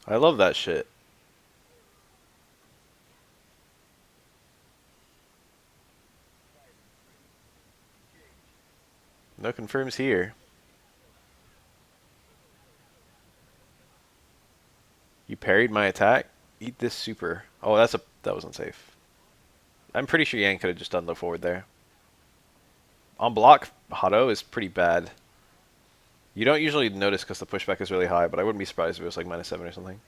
I love that shit. No confirms here. You parried my attack? Eat this super. Oh, that wasn't safe. I'm pretty sure Yang could have just done the forward there. On block, Hado is pretty bad. You don't usually notice because the pushback is really high, but I wouldn't be surprised if it was like -7 or something.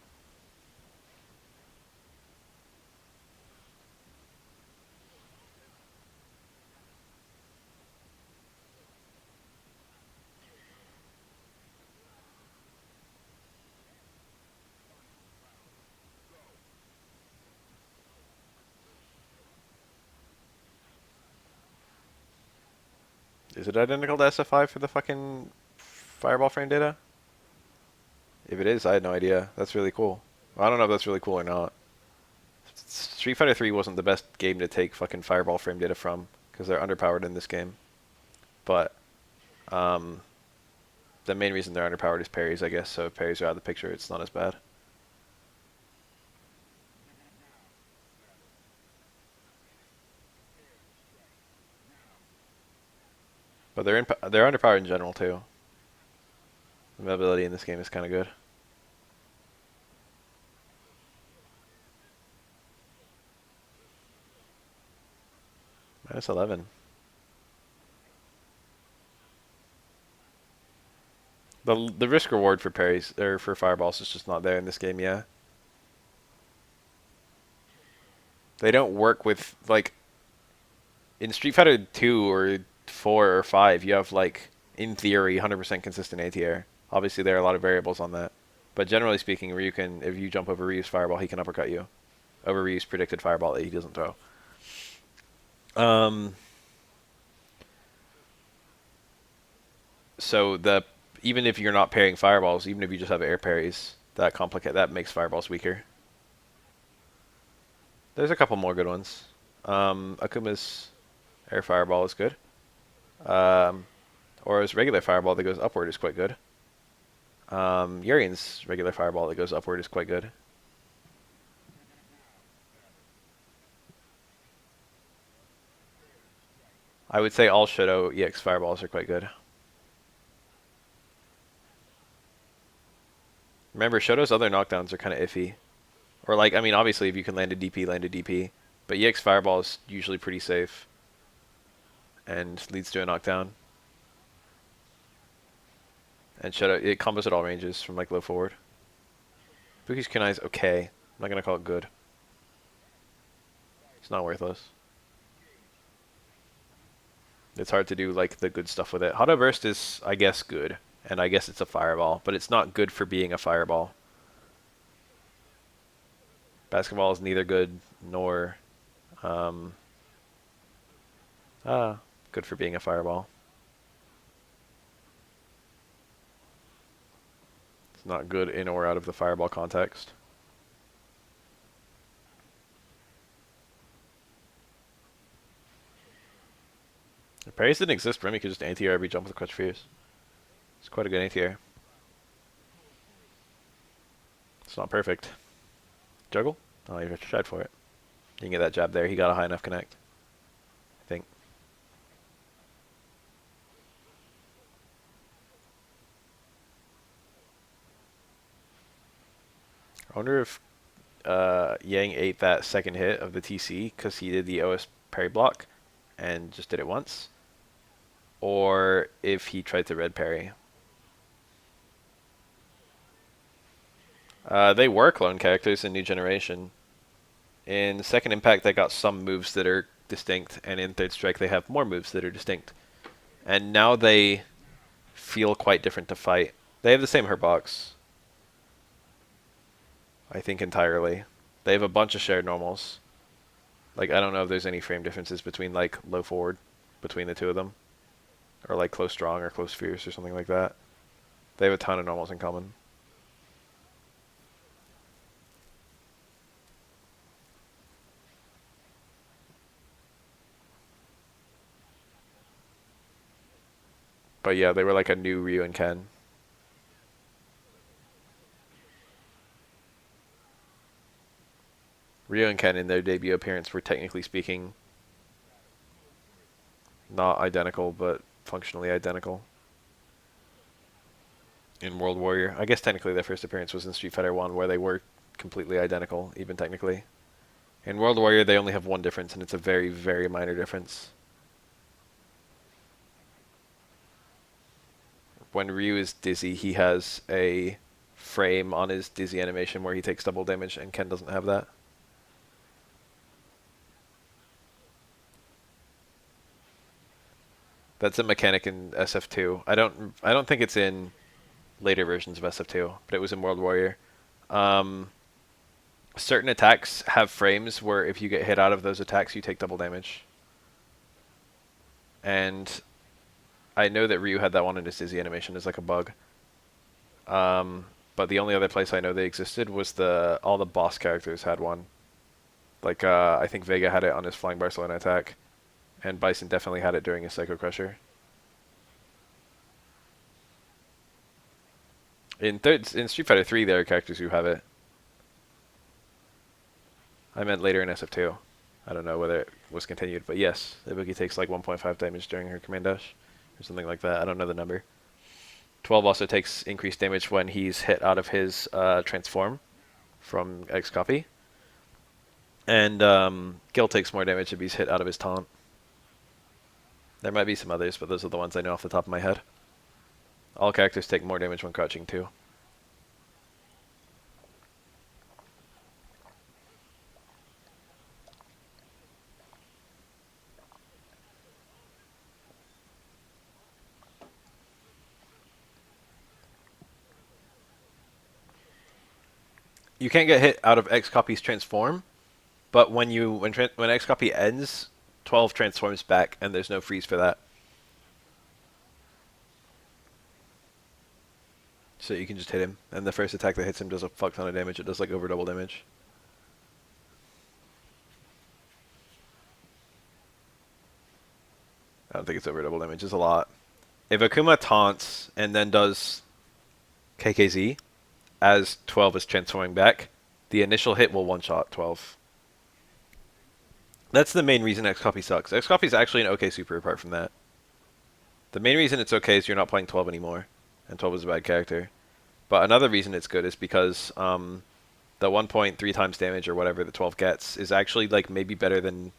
Is it identical to SF5 for the fucking fireball frame data? If it is, I had no idea. That's really cool. Well, I don't know if that's really cool or not. Street Fighter 3 wasn't the best game to take fucking fireball frame data from because they're underpowered in this game. But um, the main reason they're underpowered is parries, I guess. So if parries are out of the picture, it's not as bad. But they're underpowered in general too. The mobility in this game is kind of good. -11. The risk reward for parries or for fireballs is just not there in this game. Yeah, they don't work with like in Street Fighter 2 or 4 or 5. You have like in theory 100% consistent ATR. Obviously, there are a lot of variables on that, but generally speaking, Ryu can if you jump over Ryu's fireball, he can uppercut you over Ryu's predicted fireball that he doesn't throw. Um, so the even if you're not parrying fireballs, even if you just have air parries, that makes fireballs weaker. There's a couple more good ones. Akuma's air fireball is good. Um, or his regular fireball that goes upward is quite good. Urian's regular fireball that goes upward is quite good. I would say all Shadow EX fireballs are quite good. Remember, Shadow's other knockdowns are kind of iffy. Or like, I mean, obviously if you can land a DP, land a DP. But EX fireball is usually pretty safe and leads to a knockdown. And Shadow, it combos at all ranges from like low forward. Buki's Kunai is okay. I'm not gonna call it good. It's not worthless. It's hard to do like the good stuff with it. Hado Burst is, I guess, good, and I guess it's a fireball, but it's not good for being a fireball. Basketball is neither good nor um, good for being a fireball. It's not good in or out of the fireball context. If parries didn't exist, Remy could just anti-air every jump with Clutch Fierce. It's quite a good anti-air. It's not perfect. Juggle? Oh, you have to tried for it. You can get that jab there. He got a high enough connect, I think. I wonder if Yang ate that second hit of the TC because he did the OS parry block and just did it once, or if he tried to red parry. They were clone characters in New Generation. In Second Impact, they got some moves that are distinct, and in Third Strike, they have more moves that are distinct. And now they feel quite different to fight. They have the same hitbox, I think, entirely. They have a bunch of shared normals. Like, I don't know if there's any frame differences between, like, low forward between the two of them. Or, like, close strong or close fierce or something like that. They have a ton of normals in common. But yeah, they were like a new Ryu and Ken. Ryu and Ken in their debut appearance were technically speaking not identical, but functionally identical. In World Warrior, I guess technically their first appearance was in Street Fighter 1, where they were completely identical, even technically. In World Warrior, they only have one difference, and it's a very, very minor difference. When Ryu is dizzy, he has a frame on his dizzy animation where he takes double damage, and Ken doesn't have that. That's a mechanic in SF2. I don't think it's in later versions of SF2, but it was in World Warrior. Um, certain attacks have frames where if you get hit out of those attacks, you take double damage. And I know that Ryu had that one in his dizzy animation as like a bug. But the only other place I know they existed was all the boss characters had one. Like I think Vega had it on his Flying Barcelona attack, and Bison definitely had it during his Psycho Crusher. In Street Fighter 3, there are characters who have it. I meant later in SF2. I don't know whether it was continued, but yes, Ibuki takes like 1.5 damage during her command dash, or something like that. I don't know the number. 12 also takes increased damage when he's hit out of his transform from X copy. And Gil takes more damage if he's hit out of his taunt. There might be some others, but those are the ones I know off the top of my head. All characters take more damage when crouching too. You can't get hit out of X copy's transform, but when X copy ends, 12 transforms back, and there's no freeze for that. So you can just hit him, and the first attack that hits him does a fuck ton of damage. It does like over double damage. I don't think it's over double damage. It's a lot. If Akuma taunts and then does KKZ as 12 is transforming back, the initial hit will one-shot 12. That's the main reason X-Copy sucks. X-Copy is actually an okay super apart from that. The main reason it's okay is you're not playing 12 anymore, and 12 is a bad character. But another reason it's good is because the 1.3 times damage or whatever the 12 gets is actually like maybe better than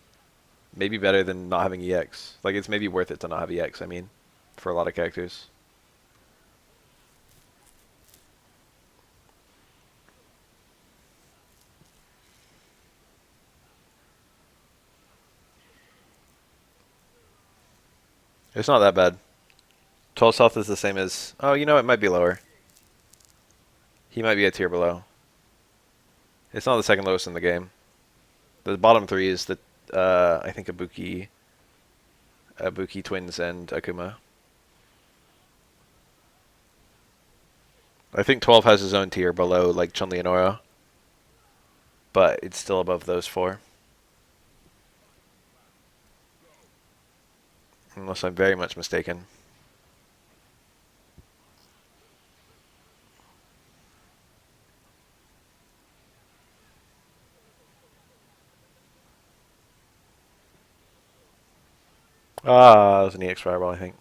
not having EX. Like it's maybe worth it to not have EX, I mean, for a lot of characters. It's not that bad. 12 health is the same as... Oh, you know, it might be lower. He might be a tier below. It's not the second lowest in the game. The bottom three is the, I think Ibuki Twins and Akuma. I think 12 has his own tier below, like Chun-Li and Aura. But it's still above those four. Unless I'm very much mistaken. Ah, that was an EX Fireball, I think.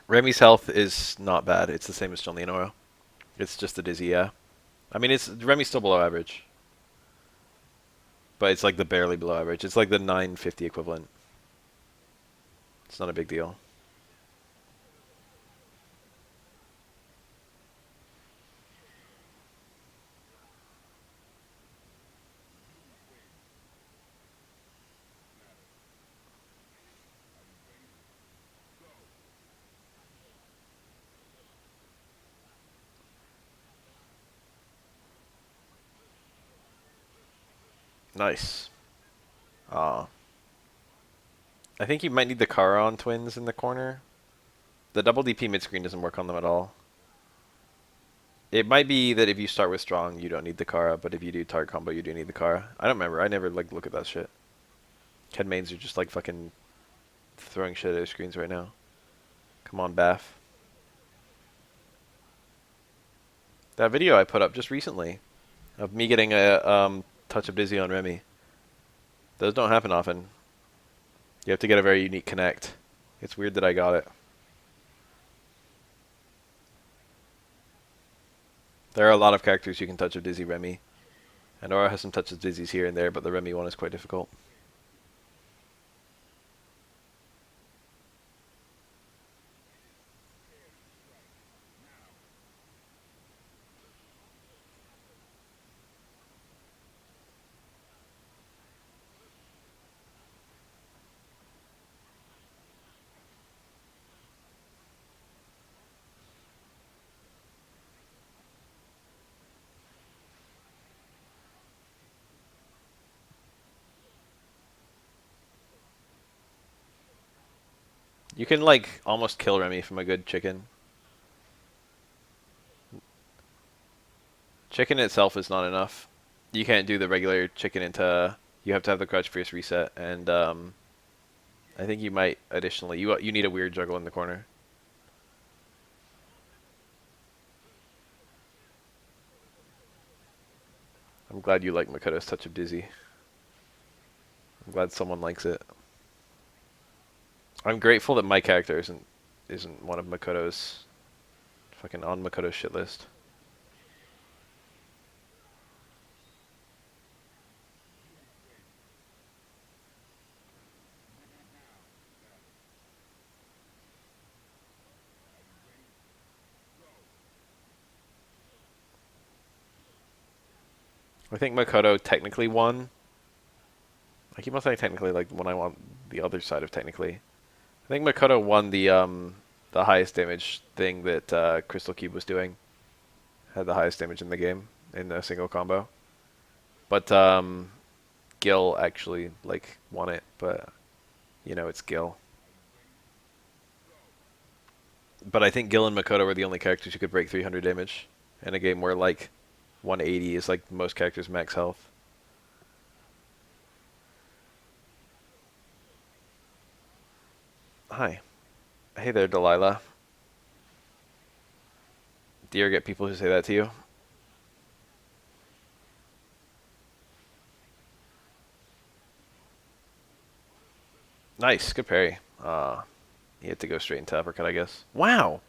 Remy's health is not bad. It's the same as Chun-Li and Aura. It's just the dizzy, yeah. I mean, Remy's still below average. But it's like the barely below average. It's like the 950 equivalent. It's not a big deal. Nice. I think you might need the Kara twins in the corner. The double DP mid-screen doesn't work on them at all. It might be that if you start with strong, you don't need the Kara, but if you do target combo, you do need the Kara. I don't remember. I never like look at that shit. Ken mains are just like fucking throwing shit at their screens right now. Come on, Bath. That video I put up just recently. of me getting a touch of dizzy on Remy. Those don't happen often. You have to get a very unique connect. It's weird that I got it. There are a lot of characters you can touch of dizzy Remy. And Aura has some touches of dizzies here and there, but the Remy one is quite difficult. You can like almost kill Remy from a good chicken. Chicken itself is not enough. You can't do the regular chicken into. You have to have the crouch fierce reset, and I think you might additionally. You need a weird juggle in the corner. I'm glad you like Makoto's touch of dizzy. I'm glad someone likes it. I'm grateful that my character isn't one of Makoto's fucking on Makoto's shit list. I think Makoto technically won. I keep on saying technically like when I want the other side of technically. I think Makoto won the highest damage thing that Crystal Cube was doing. Had the highest damage in the game in a single combo. But Gil actually like won it, but you know it's Gil. But I think Gil and Makoto were the only characters who could break 300 damage in a game where like 180 is like most characters' max health. Hi. Hey there, Delilah. Do you ever get people who say that to you? Nice, good parry. You had to go straight into uppercut, I guess. Wow!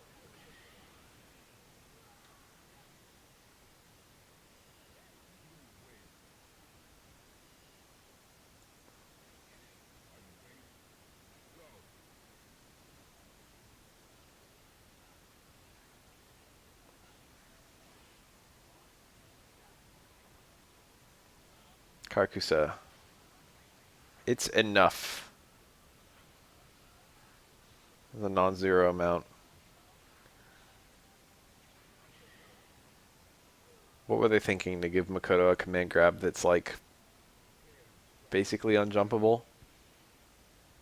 Karkusa. It's enough. The non-zero amount. What were they thinking to give Makoto a command grab that's like basically unjumpable?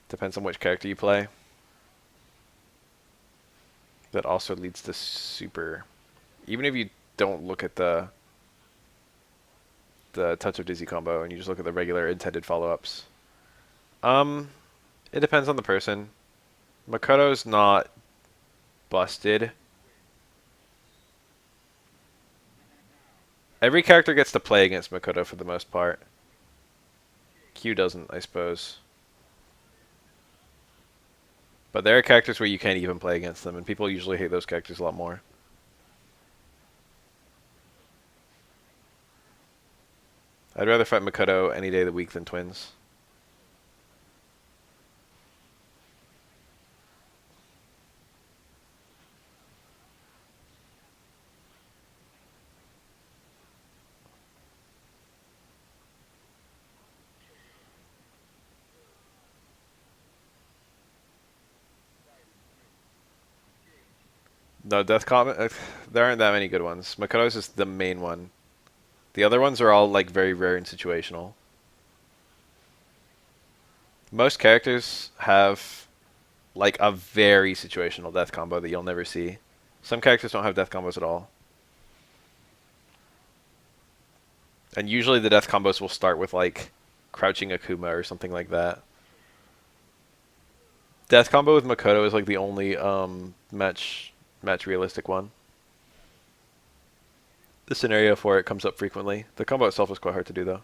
Depends on which character you play. That also leads to super. Even if you don't look at the touch of dizzy combo and you just look at the regular intended follow-ups. Um, it depends on the person. Makoto's not busted. Every character gets to play against Makoto for the most part. Q doesn't, I suppose. But there are characters where you can't even play against them, and people usually hate those characters a lot more. I'd rather fight Makoto any day of the week than Twins. No, Death Comet, there aren't that many good ones. Makoto's is the main one. The other ones are all like very rare and situational. Most characters have like a very situational death combo that you'll never see. Some characters don't have death combos at all. And usually the death combos will start with like crouching Akuma or something like that. Death combo with Makoto is like the only match realistic one. The scenario for it comes up frequently. The combo itself is quite hard to do, though.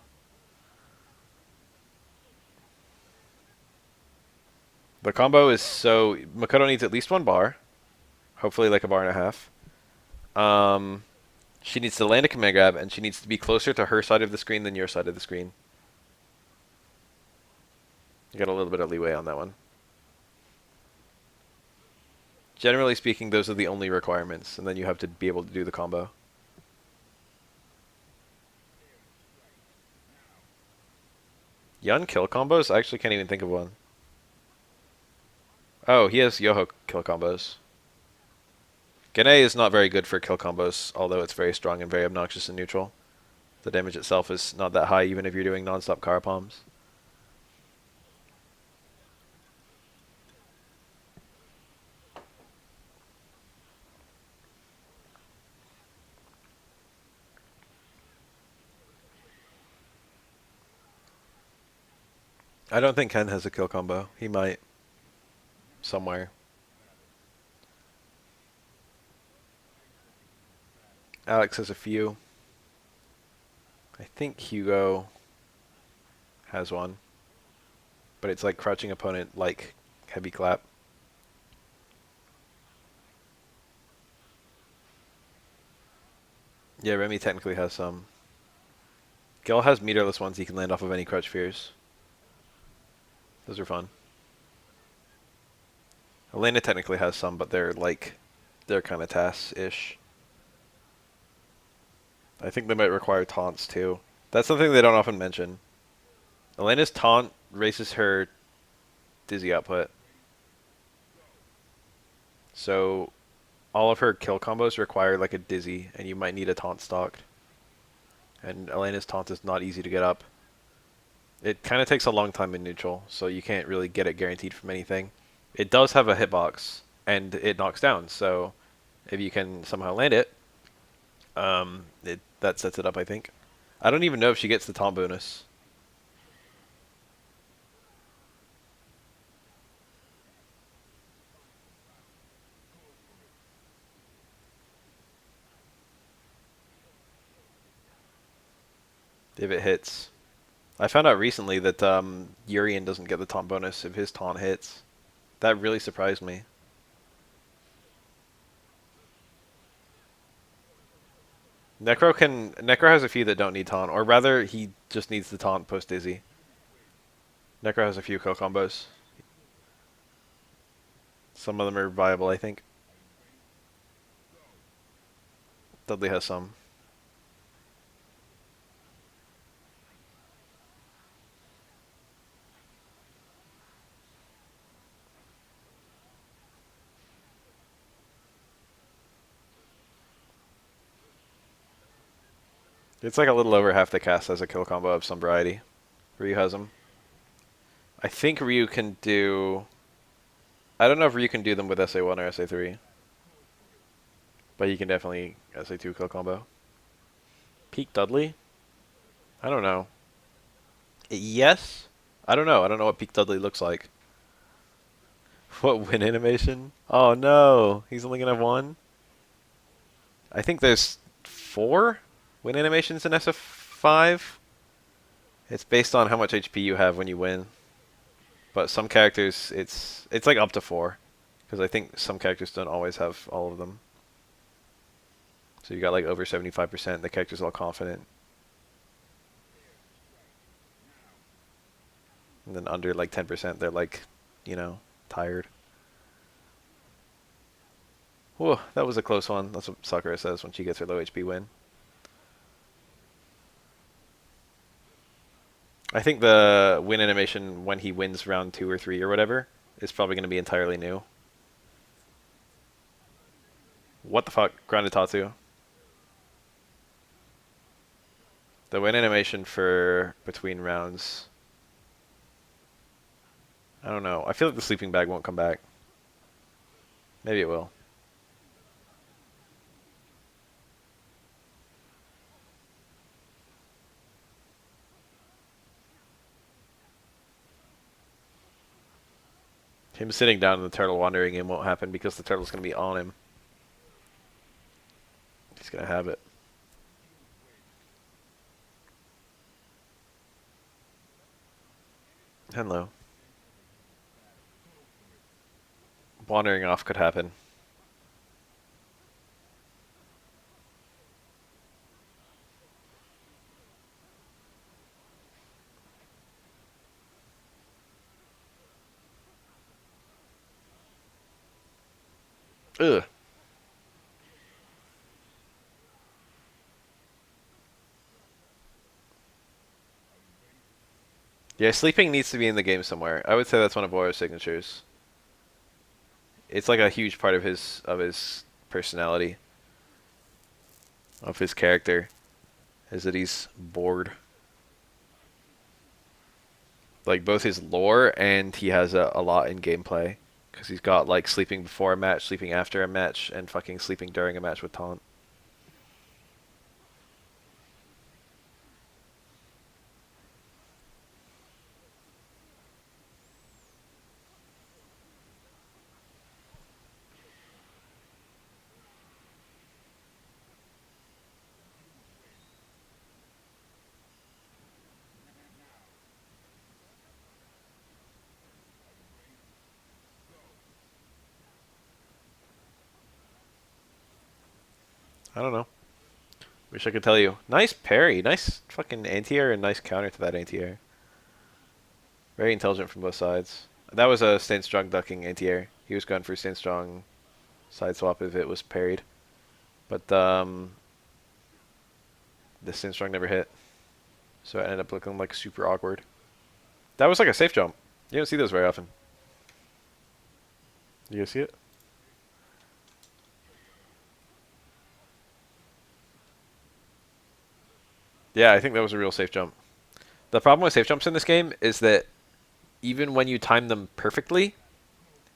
The combo is so... Makoto needs at least one bar. Hopefully like a bar and a half. She needs to land a command grab, and she needs to be closer to her side of the screen than your side of the screen. You got a little bit of leeway on that one. Generally speaking, those are the only requirements, and then you have to be able to do the combo. Yun kill combos? I actually can't even think of one. Oh, he has Yoho kill combos. Gene is not very good for kill combos, although it's very strong and very obnoxious in neutral. The damage itself is not that high, even if you're doing non-stop Kara palms. I don't think Ken has a kill combo. He might. Somewhere. Alex has a few. I think Hugo has one. But it's like crouching opponent like heavy clap. Yeah, Remy technically has some. Gil has meterless ones he can land off of any crouch fears. Those are fun. Elena technically has some, but they're kind of TAS-ish. I think they might require taunts too. That's something they don't often mention. Elena's taunt raises her dizzy output. So all of her kill combos require like a dizzy, and you might need a taunt stocked. And Elena's taunt is not easy to get up. It kind of takes a long time in neutral, so you can't really get it guaranteed from anything. It does have a hitbox, and it knocks down, so if you can somehow land it, that sets it up, I think. I don't even know if she gets the taunt bonus. If it hits. I found out recently that Urian doesn't get the taunt bonus if his taunt hits. That really surprised me. Necro has a few that don't need taunt, or rather, he just needs the taunt post dizzy. Necro has a few kill combos. Some of them are viable, I think. Dudley has some. It's like a little over half the cast has a kill combo of some variety. Ryu has them. I think Ryu can do... I don't know if Ryu can do them with SA1 or SA3. But he can definitely SA2 kill combo. Peak Dudley? I don't know. Yes? I don't know. I don't know what Peak Dudley looks like. What win animation? Oh no! He's only gonna have one? I think there's 4 win animations in SF5. It's based on how much HP you have when you win. But some characters, it's like up to 4. Because I think some characters don't always have all of them. So you got like over 75%, the character's all confident. And then under like 10%, they're like, you know, tired. Whoa, that was a close one. That's what Sakura says when she gets her low HP win. I think the win animation when he wins round 2 or 3 or whatever is probably going to be entirely new. What the fuck? Grounded Tatsu. The win animation for between rounds. I don't know. I feel like the sleeping bag won't come back. Maybe it will. Him sitting down and the turtle wandering in won't happen because the turtle's going to be on him. He's going to have it. Hello. Wandering off could happen. Ugh. Yeah, sleeping needs to be in the game somewhere. I would say that's one of Oro's signatures. It's like a huge part of his personality, of his character, is that he's bored. Like both his lore and he has a lot in gameplay. Because he's got like sleeping before a match, sleeping after a match, and fucking sleeping during a match with taunt. I don't know. Wish I could tell you. Nice parry. Nice fucking anti-air and nice counter to that anti-air. Very intelligent from both sides. That was a stand strong ducking anti-air. He was going for stand strong side swap if it was parried. But the stand strong never hit. So it ended up looking like super awkward. That was like a safe jump. You don't see those very often. You guys see it? Yeah, I think that was a real safe jump. The problem with safe jumps in this game is that even when you time them perfectly,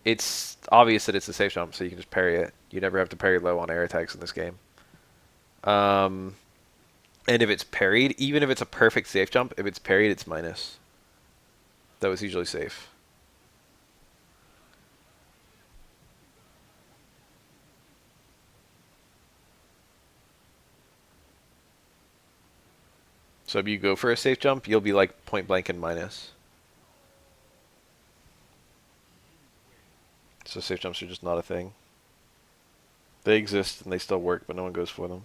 it's obvious that it's a safe jump, so you can just parry it. You never have to parry low on air attacks in this game. Um, and if it's parried, even if it's a perfect safe jump, if it's parried, it's minus. That was usually safe. So if you go for a safe jump, you'll be like point blank and minus. So safe jumps are just not a thing. They exist and they still work, but no one goes for them.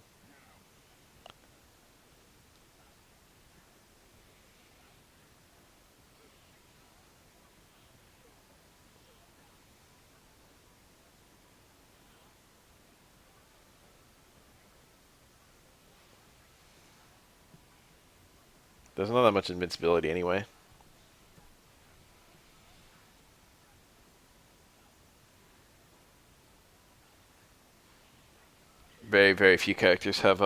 There's not that much invincibility anyway. Very, very few characters have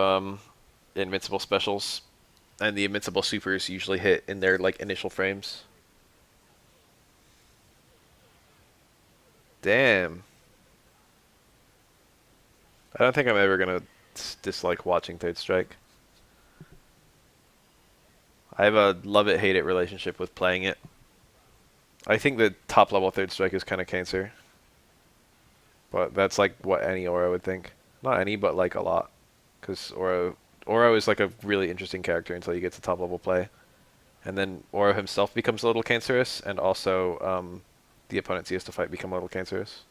invincible specials, and the invincible supers usually hit in their like initial frames. Damn. I don't think I'm ever gonna dislike watching Third Strike. I have a love it hate it relationship with playing it. I think the top level Third Strike is kind of cancer, but that's like what any Aura would think. Not any, but like a lot, because Aura is like a really interesting character until you get to top level play, and then Aura himself becomes a little cancerous, and also the opponents he has to fight become a little cancerous.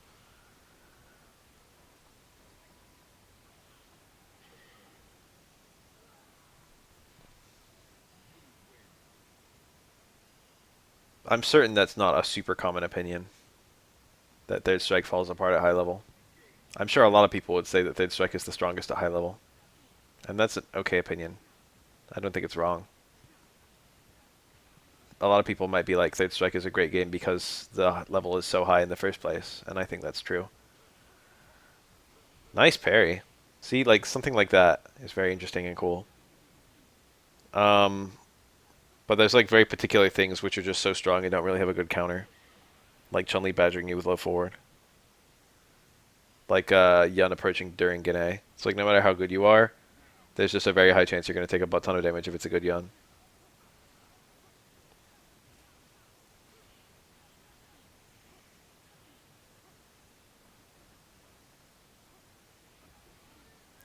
I'm certain that's not a super common opinion that Third Strike falls apart at high level. I'm sure a lot of people would say that Third Strike is the strongest at high level, and that's an okay opinion. I don't think it's wrong. A lot of people might be like Third Strike is a great game because the level is so high in the first place, and I think that's true. Nice parry. See, like something like that is very interesting and cool. Um, but there's like very particular things which are just so strong and don't really have a good counter, like Chun-Li badgering you with low forward, like Yun approaching during Gane. It's like no matter how good you are, there's just a very high chance you're going to take a butt ton of damage if it's a good Yun.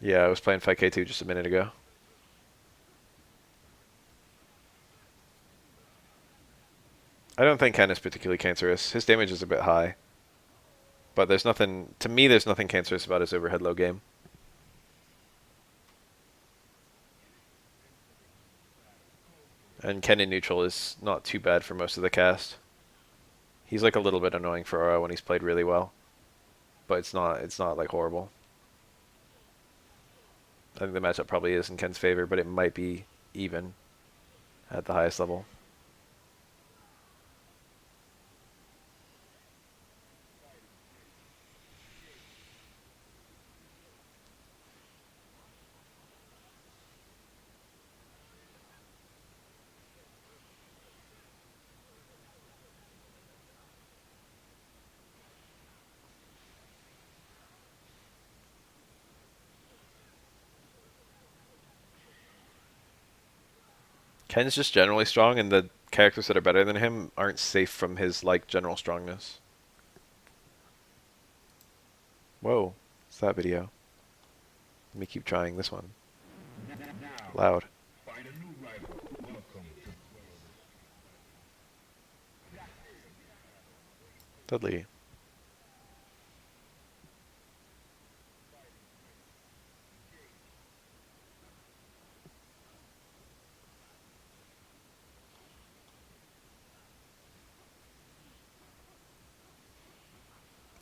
Yeah, I was playing 5K2 just a minute ago. I don't think Ken is particularly cancerous. His damage is a bit high, but there's nothing to me. There's nothing cancerous about his overhead low game. And Ken in neutral is not too bad for most of the cast. He's like a little bit annoying for Aura when he's played really well, but it's not like horrible. I think the matchup probably is in Ken's favor, but it might be even at the highest level. Ken's just generally strong, and the characters that are better than him aren't safe from his like general strongness. Whoa, what's that video? Let me keep trying this one. Loud. Dudley.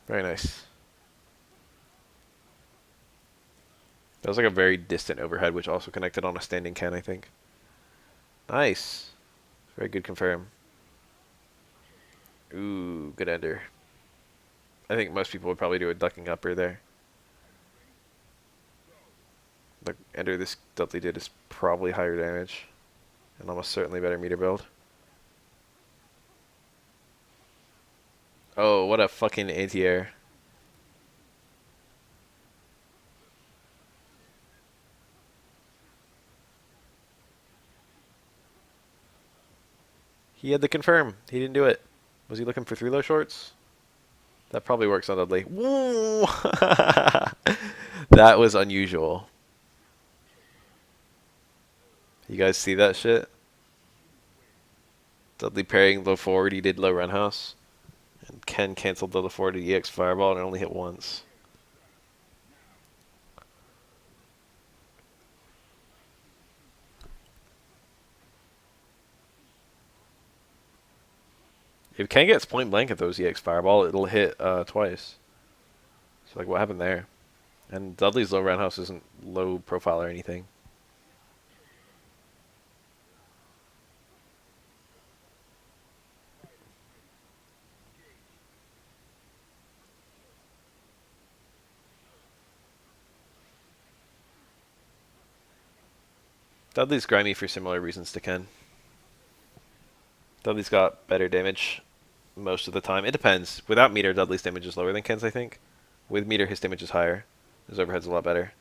Very nice. That was like a very distant overhead, which also connected on a standing Ken, I think. Nice. Very good confirm. Ooh, good ender. I think most people would probably do a ducking upper there. The ender this Dudley did is probably higher damage, and almost certainly better meter build. Oh, what a fucking anti-air. He had the confirm. He didn't do it. Was he looking for 3 low shorts? That probably works on Dudley. Woo! That was unusual. You guys see that shit? Dudley parrying low forward, he did low run house. And Ken canceled the low forward to EX fireball and it only hit once. If Ken gets point blank at those EX fireball, it'll hit twice. So like what happened there? And Dudley's low roundhouse isn't low profile or anything. Dudley's grimy for similar reasons to Ken. Dudley's got better damage most of the time. It depends. Without meter, Dudley's damage is lower than Ken's, I think. With meter, his damage is higher. His overhead's a lot better.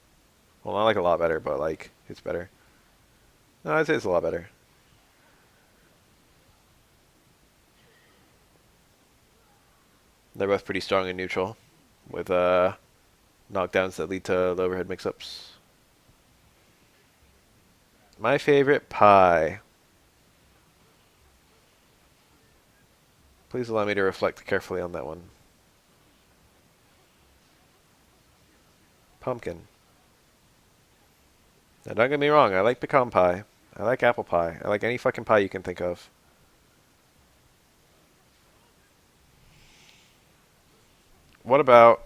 Well, not like a lot better, but like it's better. No, I'd say it's a lot better. They're both pretty strong in neutral, with knockdowns that lead to low overhead mix-ups. My favorite pie. Please allow me to reflect carefully on that one. Pumpkin. Now don't get me wrong, I like pecan pie. I like apple pie. I like any fucking pie you can think of. What about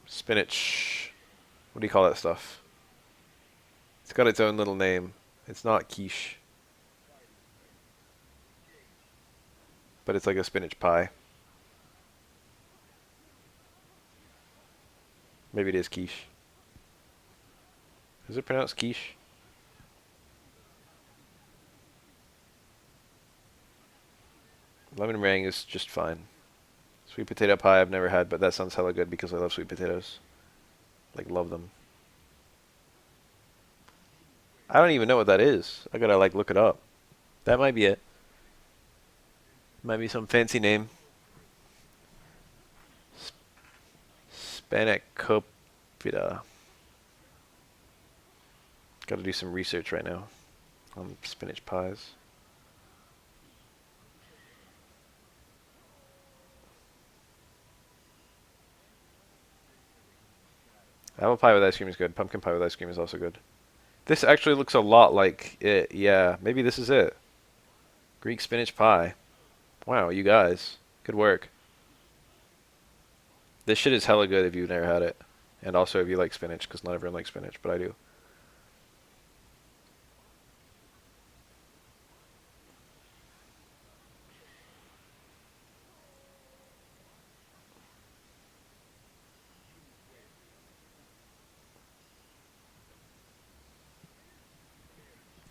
spinach? What do you call that stuff? It's got its own little name. It's not quiche, but it's like a spinach pie. Maybe it is quiche. Is it pronounced quiche? Lemon meringue is just fine. Sweet potato pie I've never had, but that sounds hella good because I love sweet potatoes. Like, love them. I don't even know what that is. I gotta, like, look it up. That might be it. Might be some fancy name. Spanakopita. Gotta do some research right now on spinach pies. Apple pie with ice cream is good. Pumpkin pie with ice cream is also good. This actually looks a lot like it. Yeah, maybe this is it. Greek spinach pie. Wow, you guys. Good work. This shit is hella good if you've never had it. And also if you like spinach, because not everyone likes spinach, but I do.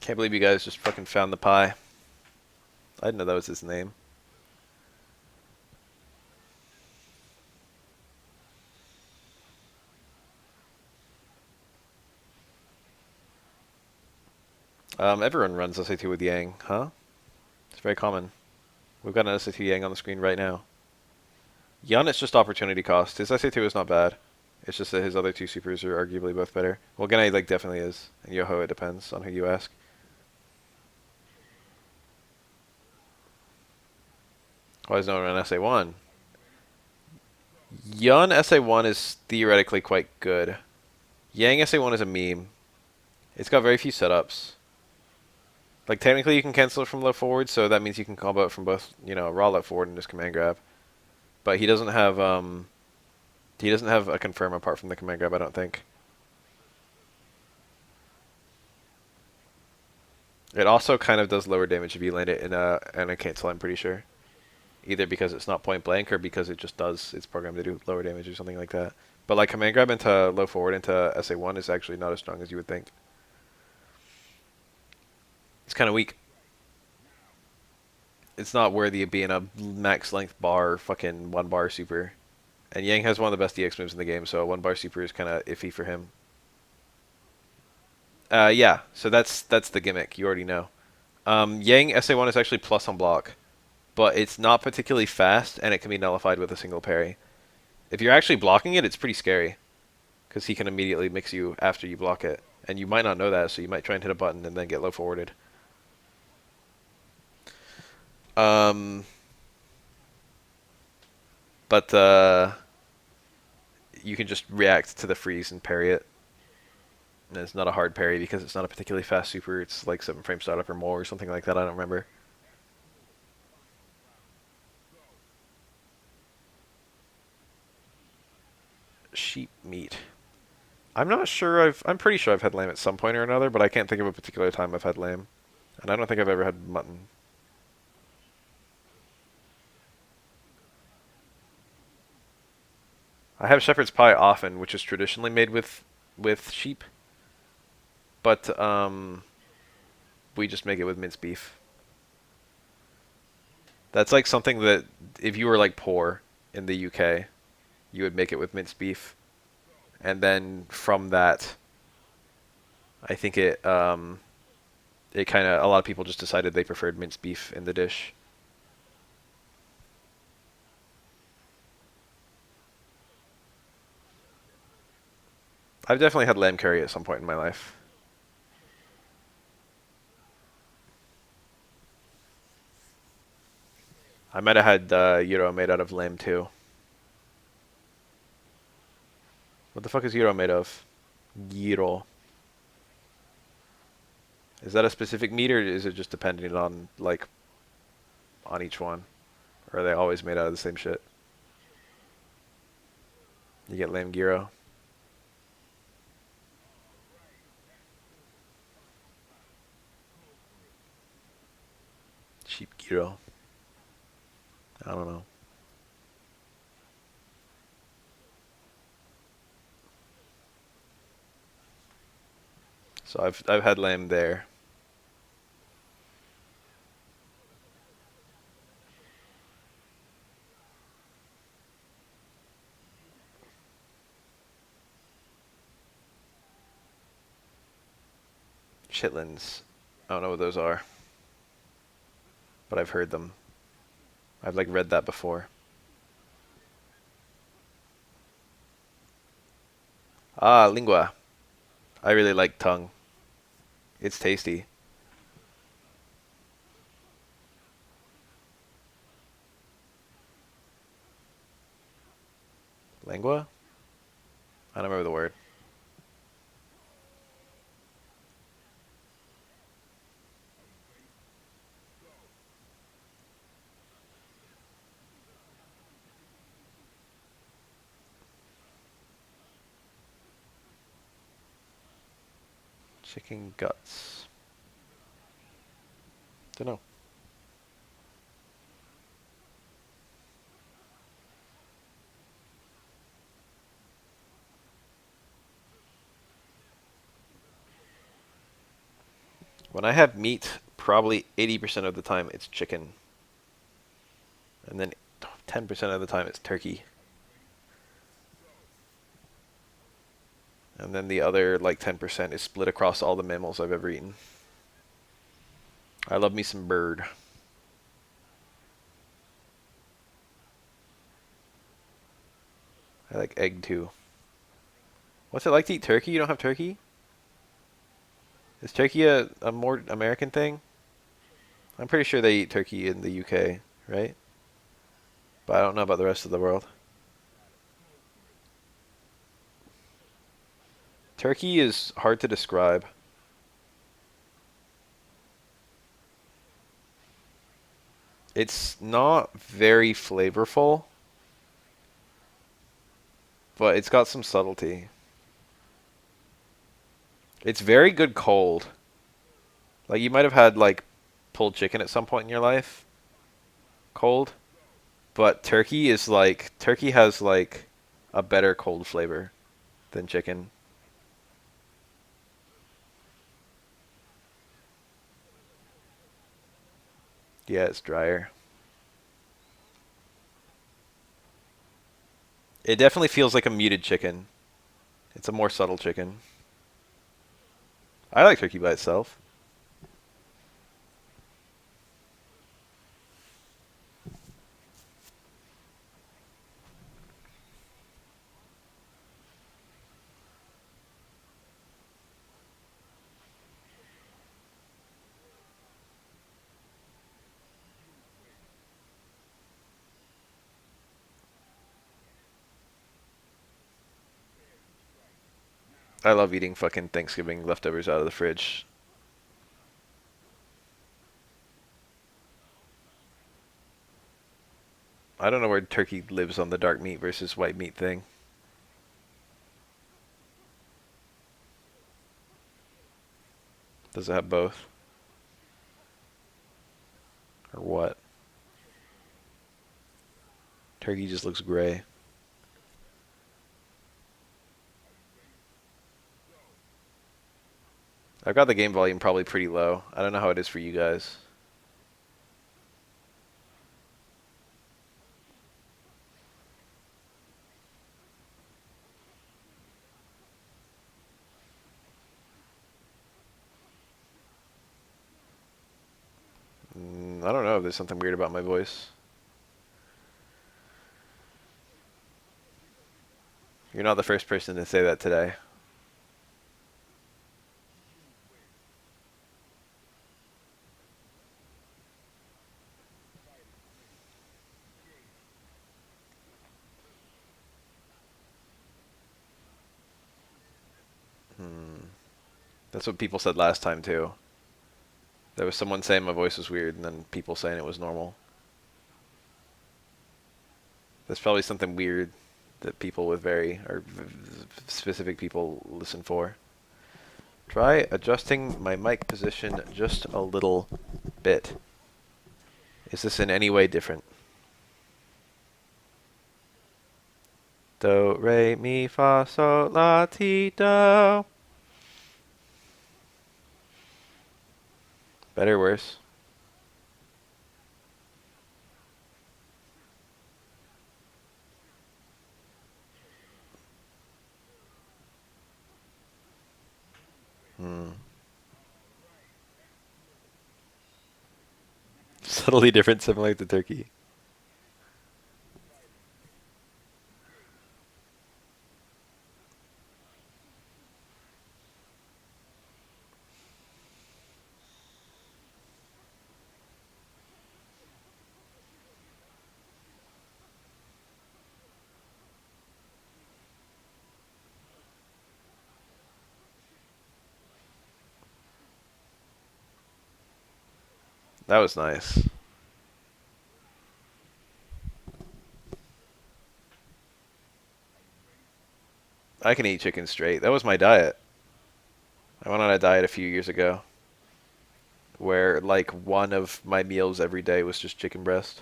Can't believe you guys just fucking found the pie. I didn't know that was his name. Everyone runs SA2 with Yang, huh? It's very common. We've got an SA2 Yang on the screen right now. Yun, it's just opportunity cost. His SA2 is not bad. It's just that his other two supers are arguably both better. Well, Gennady like definitely is, and Yoho it depends on who you ask. Why is no one on SA1? Yun SA1 is theoretically quite good. Yang SA1 is a meme. It's got very few setups. Like technically you can cancel it from left forward, so that means you can combo it from both, raw left forward and just command grab. But he doesn't have a confirm apart from the command grab, I don't think. It also kind of does lower damage if you land it in a cancel, I'm pretty sure. Either because it's not point blank or because it just does its program to do lower damage or something like that. But like command grab into low forward into SA1 is actually not as strong as you would think. It's kind of weak. It's not worthy of being a max length bar fucking 1 bar super. And Yang has one of the best DX moves in the game, so a 1 bar super is kind of iffy for him. Yeah, so that's the gimmick. You already know. Yang SA1 is actually plus on block, but it's not particularly fast, and it can be nullified with a single parry. If you're actually blocking it, it's pretty scary, because he can immediately mix you after you block it. And you might not know that, so you might try and hit a button and then get low forwarded. Um, but you can just react to the freeze and parry it. And it's not a hard parry because it's not a particularly fast super. It's like 7 frame startup or more or something like that. I don't remember. Sheep meat. I'm not sure I'm pretty sure I've had lamb at some point or another, but I can't think of a particular time I've had lamb. And I don't think I've ever had mutton. I have shepherd's pie often, which is traditionally made with sheep, but we just make it with minced beef. That's like something that if you were like poor in the UK, you would make it with minced beef, and then from that, I think it kind of a lot of people just decided they preferred minced beef in the dish. I've definitely had lamb curry at some point in my life. I might have had gyro made out of lamb too. What the fuck is gyro made of? Gyro. Is that a specific meat or is it just dependent on like on each one? Or are they always made out of the same shit? You get lamb gyro. Sheep gyro. I don't know. So I've had lamb there. Chitlins. I don't know what those are, but I've heard them. I've like read that before. Ah, lingua. I really like tongue. It's tasty. Lingua? I don't remember the word. Chicken guts. Don't know. When I have meat, probably 80% of the time it's chicken. And then 10% of the time it's turkey. And then the other like 10% is split across all the mammals I've ever eaten. I love me some bird. I like egg too. What's it like to eat turkey? You don't have turkey? Is turkey a more American thing? I'm pretty sure they eat turkey in the UK, right? But I don't know about the rest of the world. Turkey is hard to describe. It's not very flavorful, but it's got some subtlety. It's very good cold. Like you might have had like pulled chicken at some point in your life, cold. But turkey has like a better cold flavor than chicken. Yeah, it's drier. It definitely feels like a muted chicken. It's a more subtle chicken. I like turkey by itself. I love eating fucking Thanksgiving leftovers out of the fridge. I don't know where turkey lives on the dark meat versus white meat thing. Does it have both? Or what? Turkey just looks gray. I've got the game volume probably pretty low. I don't know how it is for you guys. I don't know if there's something weird about my voice. You're not the first person to say that today. Hmm. That's what people said last time too. There was someone saying my voice was weird, and then people saying it was normal. There's probably something weird that people with very or specific people listen for. Try adjusting my mic position just a little bit. Is this in any way different? Do, re, mi, fa, sol, la, ti, do. Better, worse? Hmm. Subtly different, similar to turkey. That was nice. I can eat chicken straight. That was my diet. I went on a diet a few years ago where like one of my meals every day was just chicken breast.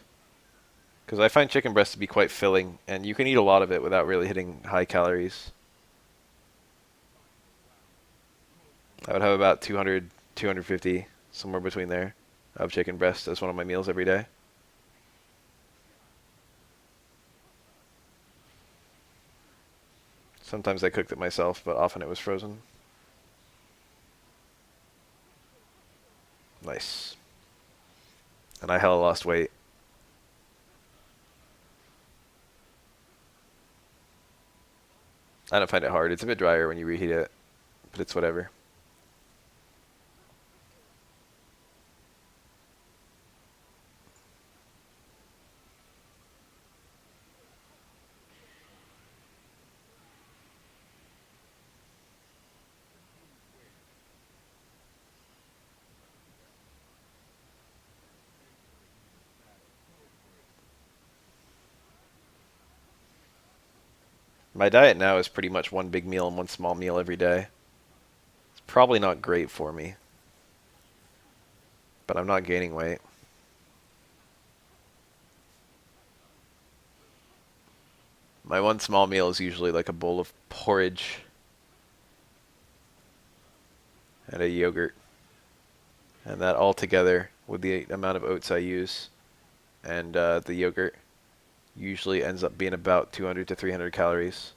Because I find chicken breast to be quite filling, and you can eat a lot of it without really hitting high calories. I would have about 200, 250, somewhere between there, of chicken breast as one of my meals every day. Sometimes I cooked it myself, but often it was frozen. Nice. And I hella lost weight. I don't find it hard. It's a bit drier when you reheat it, but it's whatever. My diet now is pretty much one big meal and one small meal every day. It's probably not great for me, but I'm not gaining weight. My one small meal is usually like a bowl of porridge and a yogurt. And that all together with the amount of oats I use and the yogurt usually ends up being about 200 to 300 calories.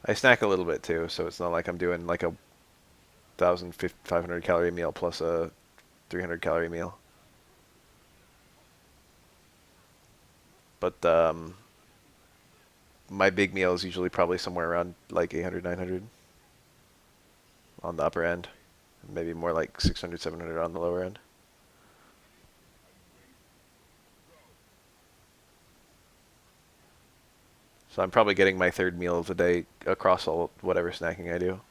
I snack a little bit too, so it's not like I'm doing like a 1,500 calorie meal plus a 300 calorie meal. But my big meal is usually probably somewhere around like 800, 900 on the upper end. Maybe more like 600, 700 on the lower end. So I'm probably getting my third meal of the day across all whatever snacking I do.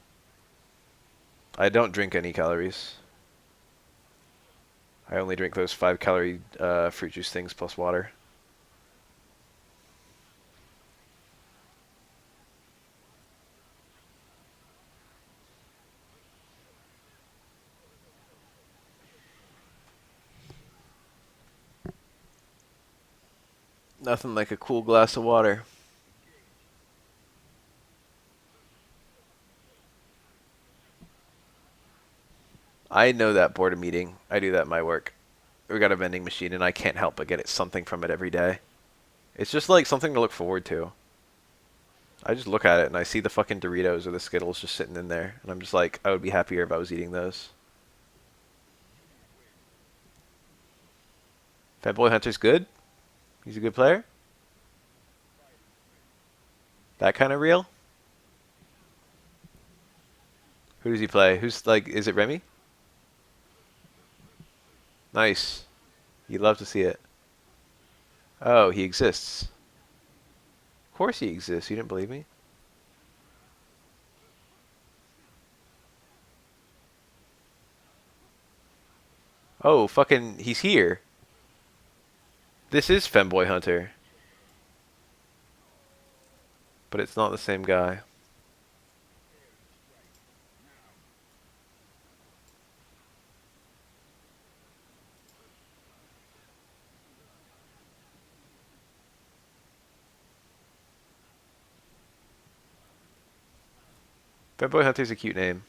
I don't drink any calories. I only drink those 5 calorie fruit juice things plus water. Nothing like a cool glass of water. I know that boredom eating. I do that in my work. We got a vending machine and I can't help but get it something from it every day. It's just like something to look forward to. I just look at it and I see the fucking Doritos or the Skittles just sitting in there, and I'm just like, I would be happier if I was eating those. Fanboy Hunter's good. He's a good player. That kind of real. Who does he play? Who's like? Is it Remy? Nice. You'd love to see it. Oh, he exists. Of course he exists. You didn't believe me? Oh, fucking, he's here. This is Femboy Hunter, but it's not the same guy. Femboy Hunter's a cute name.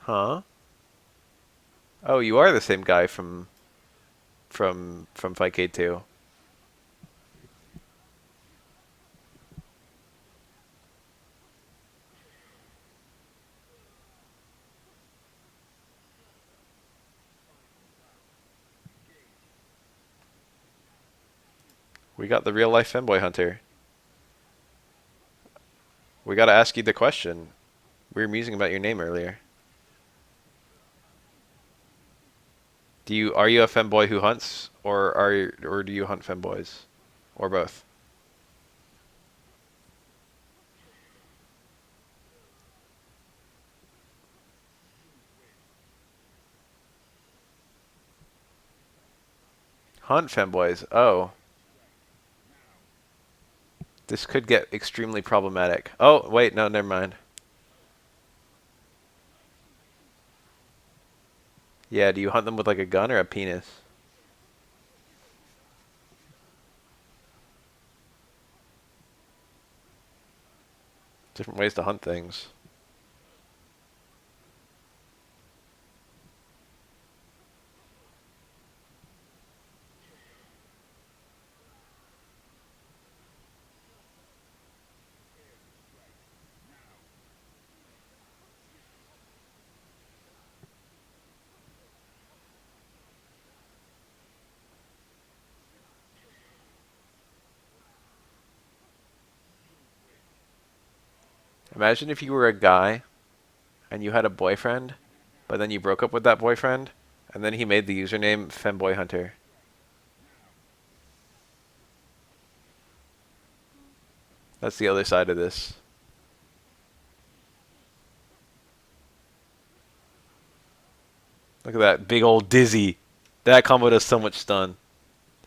Huh? Oh, you are the same guy from Fightcade 2. We got the real life Femboy Hunter. We gotta ask you the question. We were musing about your name earlier. Are you a femboy who hunts, or do you hunt femboys, or both? Hunt femboys. Oh, This could get extremely problematic. Oh, wait, no, never mind. Yeah, do you hunt them with like a gun or a penis? Different ways to hunt things. Imagine if you were a guy and you had a boyfriend, but then you broke up with that boyfriend, and then he made the username Femboy Hunter. That's the other side of this. Look at that big old dizzy. That combo does so much stun.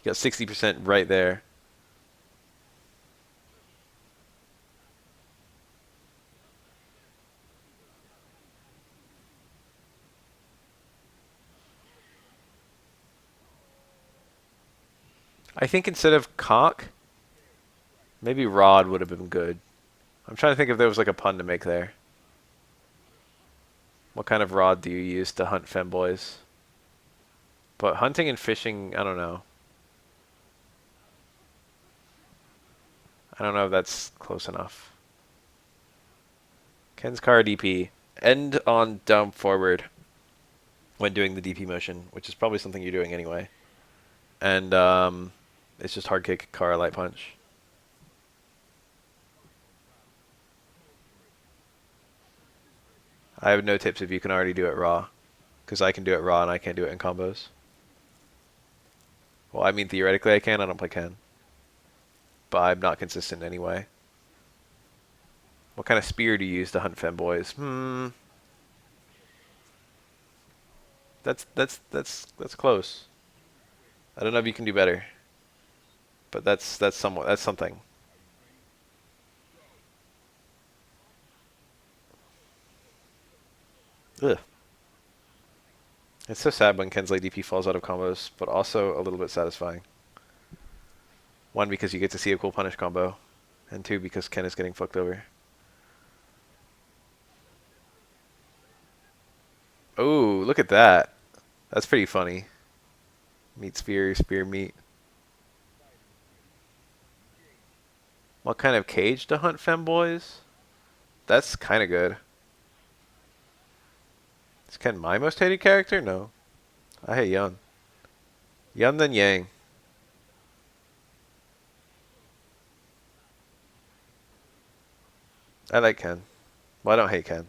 You got 60% right there. I think instead of cock, maybe rod would have been good. I'm trying to think if there was like a pun to make there. What kind of rod do you use to hunt femboys? But hunting and fishing, I don't know. I don't know if that's close enough. Ken's car DP. End on down forward when doing the DP motion, which is probably something you're doing anyway. And it's just hard kick, car, light punch. I have no tips if you can already do it raw. Because I can do it raw and I can't do it in combos. Well, I mean, theoretically I can. I don't play Ken. But I'm not consistent anyway. What kind of spear do you use to hunt femboys? That's close. I don't know if you can do better. But that's something. Ugh. It's so sad when Ken's late DP falls out of combos, but also a little bit satisfying. One, because you get to see a cool punish combo, and two, because Ken is getting fucked over. Oh, look at that. That's pretty funny. Meat spear, spear meat. What kind of cage to hunt femboys? That's kind of good. Is Ken my most hated character? No. I hate Yun. Yun then Yang. I like Ken. Well, I don't hate Ken.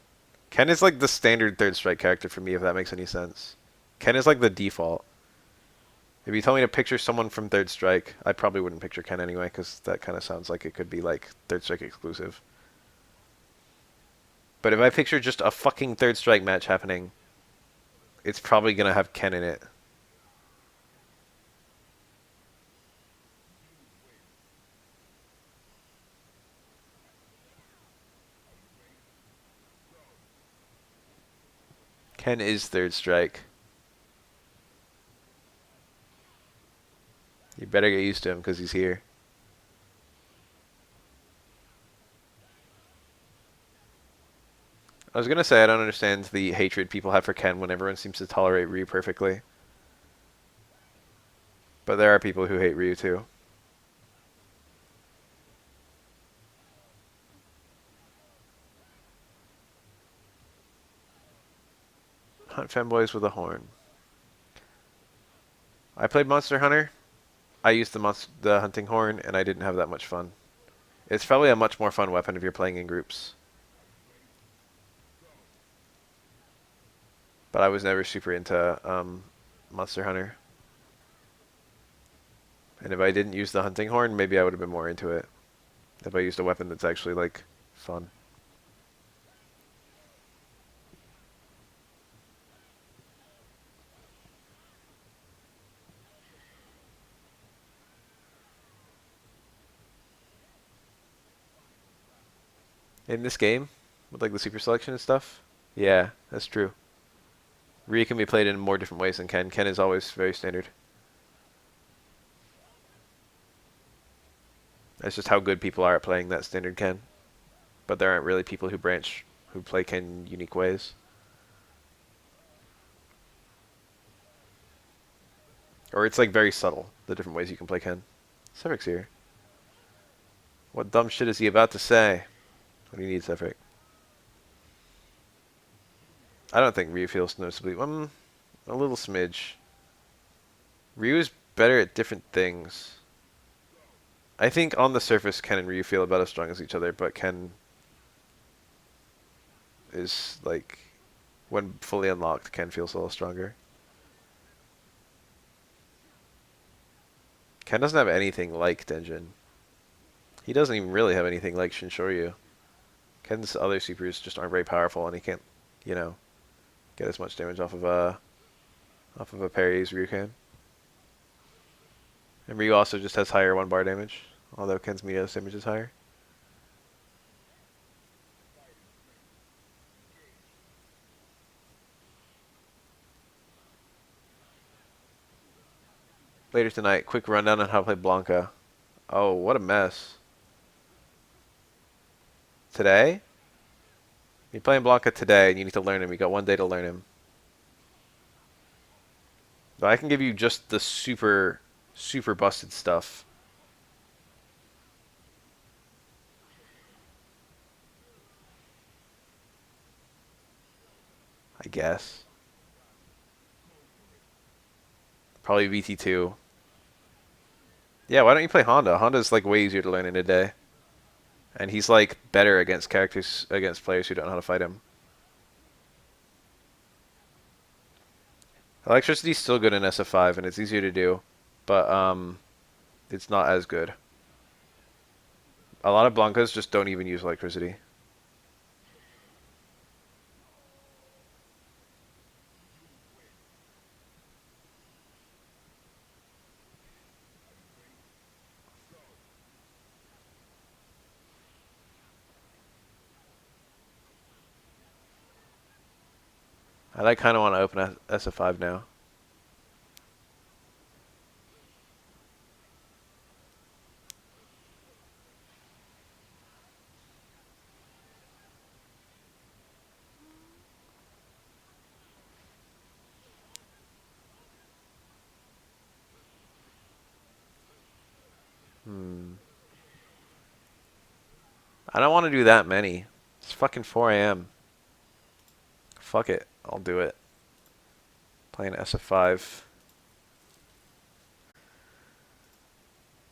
Ken is like the standard third strike character for me, if that makes any sense. Ken is like the default. If you tell me to picture someone from Third Strike, I probably wouldn't picture Ken anyway, because that kind of sounds like it could be like Third Strike exclusive. But if I picture just a fucking Third Strike match happening, it's probably going to have Ken in it. Ken is Third Strike. You better get used to him because he's here. I was going to say I don't understand the hatred people have for Ken when everyone seems to tolerate Ryu perfectly. But there are people who hate Ryu too. Hunt femboys with a horn. I played Monster Hunter. I used the hunting horn, and I didn't have that much fun. It's probably a much more fun weapon if you're playing in groups. But I was never super into Monster Hunter. And if I didn't use the hunting horn, maybe I would have been more into it. If I used a weapon that's actually, like, fun. In this game, with like the super selection and stuff. Yeah, that's true. Ryu can be played in more different ways than Ken. Ken is always very standard. That's just how good people are at playing that standard Ken. But there aren't really people who play Ken unique ways. Or it's like very subtle, the different ways you can play Ken. Sevrik's here. What dumb shit is he about to say? What do you need, Sevrik? I don't think Ryu feels noticeably... a little smidge. Ryu's better at different things. I think on the surface, Ken and Ryu feel about as strong as each other, but Ken is like... When fully unlocked, Ken feels a little stronger. Ken doesn't have anything like Denjin. He doesn't even really have anything like Shinshoryu. Ken's other supers just aren't very powerful, and he can't, you know, get as much damage off of a parry as Ryu can. And Ryu also just has higher 1-bar damage, although Ken's Meteos damage is higher. Later tonight, quick rundown on how to play Blanca. Oh, what a mess. Today? You're playing Blanca today, and you need to learn him. You got 1 day to learn him. But I can give you just the super, super busted stuff. I guess. Probably VT2. Yeah, why don't you play Honda? Honda's like way easier to learn in a day. And he's like better against against players who don't know how to fight him. Electricity's still good in SF5 and it's easier to do, but it's not as good. A lot of Blancas just don't even use electricity. I like kind of want to open SF5 now. I don't want to do that many. It's fucking 4 a.m. Fuck it. I'll do it. Playing SF5.